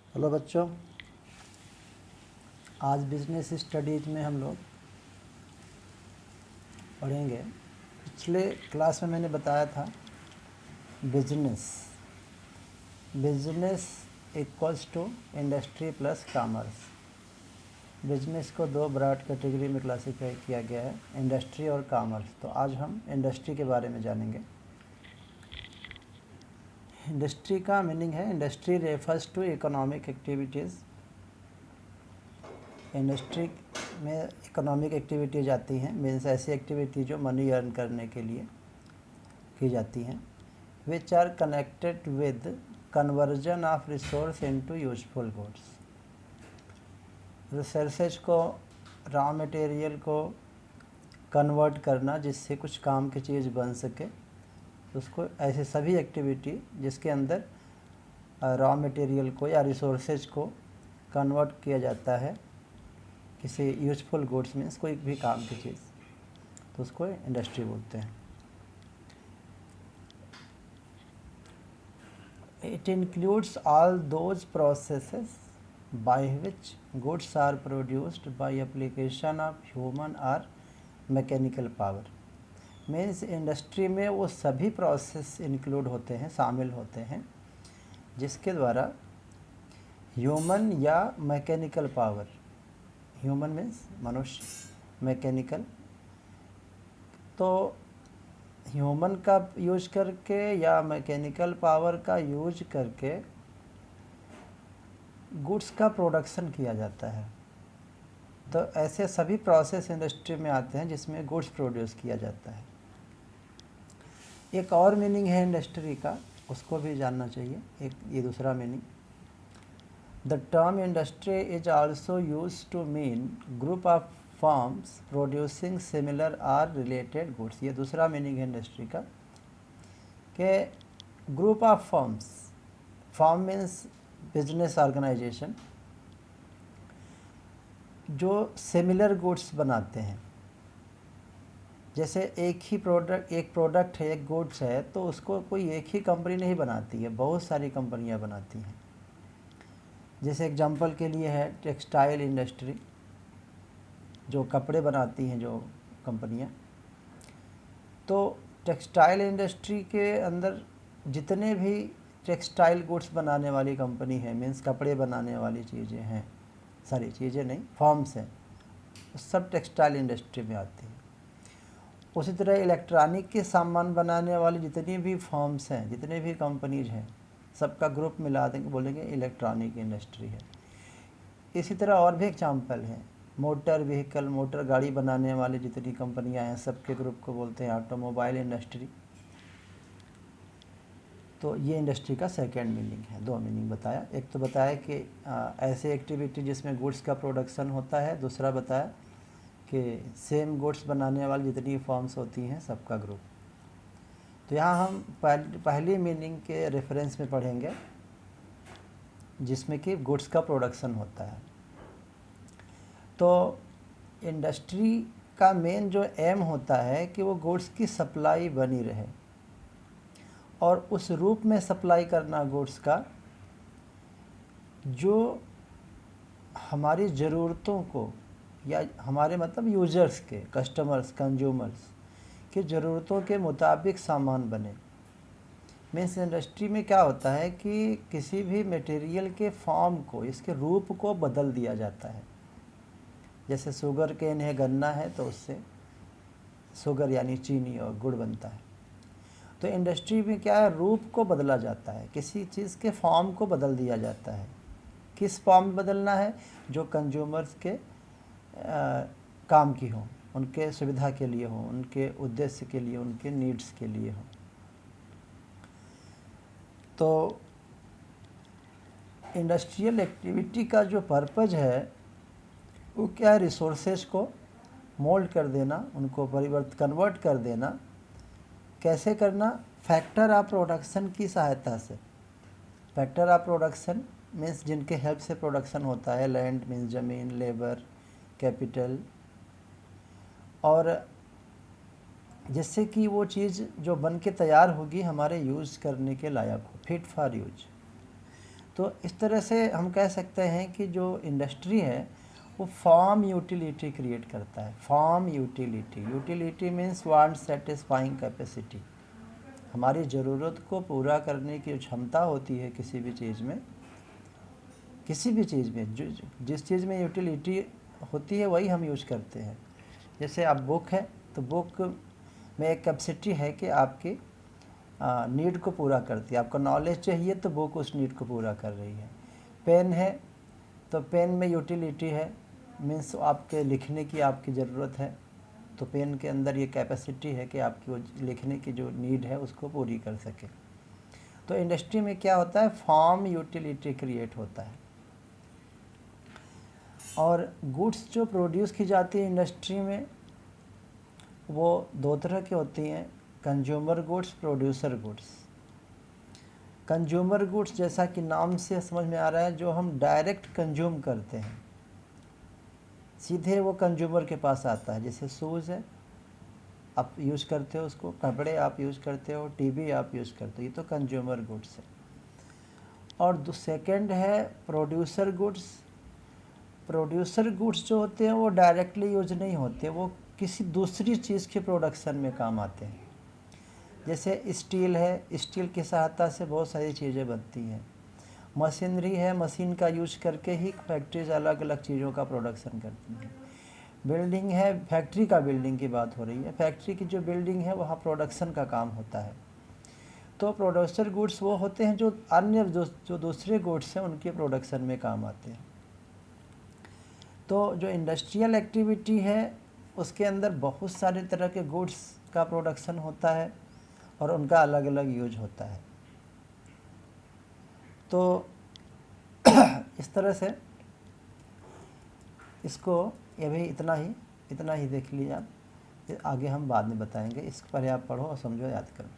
Hello बच्चों, आज business studies में हम लोग पढ़ेंगे। पिछले क्लास में मैंने बताया था business business equals to industry plus commerce. Business को दो ब्रॉड कैटेगरी में क्लासिफाई किया गया है, इंडस्ट्री और कॉमर्स। तो आज हम इंडस्ट्री के बारे में जानेंगे। इंडस्ट्री का मीनिंग है, industry refers to economic activities. Industry में इकोनॉमिक एक्टिविटीज आती हैं, मीन्स ऐसी एक्टिविटी जो मनी अर्न करने के लिए की जाती हैं। Which are connected with conversion of resource into useful goods. Resources को, रॉ मटेरियल को कन्वर्ट करना जिससे कुछ काम की चीज़ बन सके, उसको ऐसे सभी एक्टिविटी जिसके अंदर रॉ मटेरियल को या रिसोर्सेज को कन्वर्ट किया जाता है किसी यूजफुल गुड्स, मीन्स कोई भी काम की चीज़, तो उसको इंडस्ट्री बोलते हैं। It includes all those processes by which goods are produced by application of human और मैकेनिकल पावर। मीन्स इंडस्ट्री में वो सभी प्रोसेस इंक्लूड होते हैं, शामिल होते हैं, जिसके द्वारा ह्यूमन या मैकेनिकल पावर, ह्यूमन मीन्स मनुष्य, मैकेनिकल तो ह्यूमन का यूज करके या मैकेनिकल पावर का यूज करके गुड्स का प्रोडक्शन किया जाता है। तो ऐसे सभी प्रोसेस इंडस्ट्री में आते हैं जिसमें गुड्स प्रोड्यूस किया जाता है। एक और मीनिंग है इंडस्ट्री का, उसको भी जानना चाहिए। ये दूसरा meaning, The term industry is also used to mean group of firms producing similar or related goods। ये दूसरा मीनिंग है इंडस्ट्री का कि group of firms, firm means business organization, जो सिमिलर गुड्स बनाते हैं। जैसे एक प्रोडक्ट है, एक गुड्स है, तो उसको कोई एक ही कंपनी नहीं बनाती है, बहुत सारी कंपनियां बनाती हैं। जैसे एग्जांपल के लिए है टेक्सटाइल इंडस्ट्री, जो कपड़े बनाती हैं जो कंपनियां। तो टेक्सटाइल इंडस्ट्री के अंदर जितने भी टेक्सटाइल गुड्स बनाने वाली कंपनी है, मीन्स कपड़े बनाने वाली चीज़ें हैं, सारी चीज़ें नहीं, फॉर्म्स हैं, सब टेक्सटाइल इंडस्ट्री में आती हैं। उसी तरह इलेक्ट्रॉनिक के सामान बनाने वाली जितनी भी फॉर्म्स हैं, जितने भी कंपनीज हैं, सबका ग्रुप मिला देंगे, बोलेंगे इलेक्ट्रॉनिक इंडस्ट्री है। इसी तरह और भी एग्जाम्पल हैं, मोटर व्हीकल, मोटर गाड़ी बनाने वाली जितनी कंपनियां हैं, सबके ग्रुप को बोलते हैं ऑटोमोबाइल इंडस्ट्री। तो ये इंडस्ट्री का सेकेंड मीनिंग है। दो मीनिंग बताया, एक तो बताया कि ऐसे एक्टिविटी जिसमें गुड्स का प्रोडक्शन होता है, दूसरा बताया कि सेम गुड्स बनाने वाली जितनी फॉर्म्स होती हैं, सबका ग्रुप। तो यहाँ हम पहली मीनिंग के रेफरेंस में पढ़ेंगे, जिसमें कि गुड्स का प्रोडक्शन होता है। तो इंडस्ट्री का मेन जो एम होता है कि वो गुड्स की सप्लाई बनी रहे, और उस रूप में सप्लाई करना गुड्स का जो हमारी ज़रूरतों को, या हमारे मतलब यूजर्स के, कस्टमर्स, कंज्यूमर्स की ज़रूरतों के मुताबिक सामान बने। मीन्स इंडस्ट्री में क्या होता है कि किसी भी मटेरियल के फॉर्म को, इसके रूप को बदल दिया जाता है। जैसे शुगर केन है, गन्ना है, तो उससे शुगर यानी चीनी और गुड़ बनता है। तो इंडस्ट्री में क्या है, रूप को बदला जाता है, किसी चीज़ के फॉर्म को बदल दिया जाता है। किस फॉर्म बदलना है, जो कंज्यूमर्स के काम की हो, उनके सुविधा के लिए हो, उनके उद्देश्य के लिए, उनके नीड्स के लिए हो। तो इंडस्ट्रियल एक्टिविटी का जो पर्पज़ है वो क्या है, रिसोर्सेज को मोल्ड कर देना, उनको कन्वर्ट कर देना। कैसे करना, फैक्टर ऑफ प्रोडक्शन की सहायता से। फैक्टर ऑफ प्रोडक्शन मीन्स जिनके हेल्प से प्रोडक्शन होता है, लैंड मीन्स ज़मीन, लेबर, कैपिटल, और जिससे कि वो चीज़ जो बन के तैयार होगी हमारे यूज़ करने के लायक हो, फिट फॉर यूज। तो इस तरह से हम कह सकते हैं कि जो इंडस्ट्री है वो फॉर्म यूटिलिटी क्रिएट करता है। Form utility, utility means want satisfying capacity, हमारी ज़रूरत को पूरा करने की क्षमता होती है किसी भी चीज़ में, किसी भी चीज़ में जिस चीज़ में यूटिलिटी होती है वही हम यूज करते हैं। जैसे आप बुक है तो बुक में एक कैपेसिटी है कि आपकी नीड को पूरा करती है, आपको नॉलेज चाहिए तो बुक उस नीड को पूरा कर रही है। पेन है तो पेन में यूटिलिटी है, मीन्स आपके लिखने की आपकी ज़रूरत है, तो पेन के अंदर ये कैपेसिटी है कि आपकी वो लिखने की जो नीड है उसको पूरी कर सके। तो इंडस्ट्री में क्या होता है, फॉर्म यूटिलिटी क्रिएट होता है। और गुड्स जो प्रोड्यूस की जाती है इंडस्ट्री में वो दो तरह की होती हैं, consumer goods, producer goods. Consumer goods जैसा कि नाम से समझ में आ रहा है, जो हम डायरेक्ट कंज्यूम करते हैं, सीधे वो कंज्यूमर के पास आता है। जैसे शूज़ है, आप यूज़ करते हो उसको, कपड़े आप यूज़ करते हो, टीवी आप यूज़ करते हो, ये तो कंज्यूमर गुड्स है। और सेकंड है प्रोड्यूसर गुड्स। प्रोड्यूसर गुड्स जो होते हैं वो डायरेक्टली यूज नहीं होते, वो किसी दूसरी चीज़ के प्रोडक्शन में काम आते हैं। जैसे स्टील है, स्टील की सहायता से बहुत सारी चीज़ें बनती हैं। मशीनरी है, मशीन का यूज करके ही फैक्ट्रीज अलग अलग चीज़ों का प्रोडक्शन करती हैं। बिल्डिंग है, फैक्ट्री का बिल्डिंग की बात हो रही है, फैक्ट्री की जो बिल्डिंग है वहाँ प्रोडक्शन का काम होता है। तो प्रोड्यूसर गुड्स वो होते हैं जो अन्य जो दूसरे गुड्स हैं उनके प्रोडक्शन में काम आते हैं। तो जो इंडस्ट्रियल एक्टिविटी है उसके अंदर बहुत सारे तरह के गुड्स का प्रोडक्शन होता है और उनका अलग अलग यूज होता है। तो इस तरह से इसको ये भी इतना ही देख लीजिए आप, आगे हम बाद में बताएंगे। इस पर आप पढ़ो और समझो, याद करो।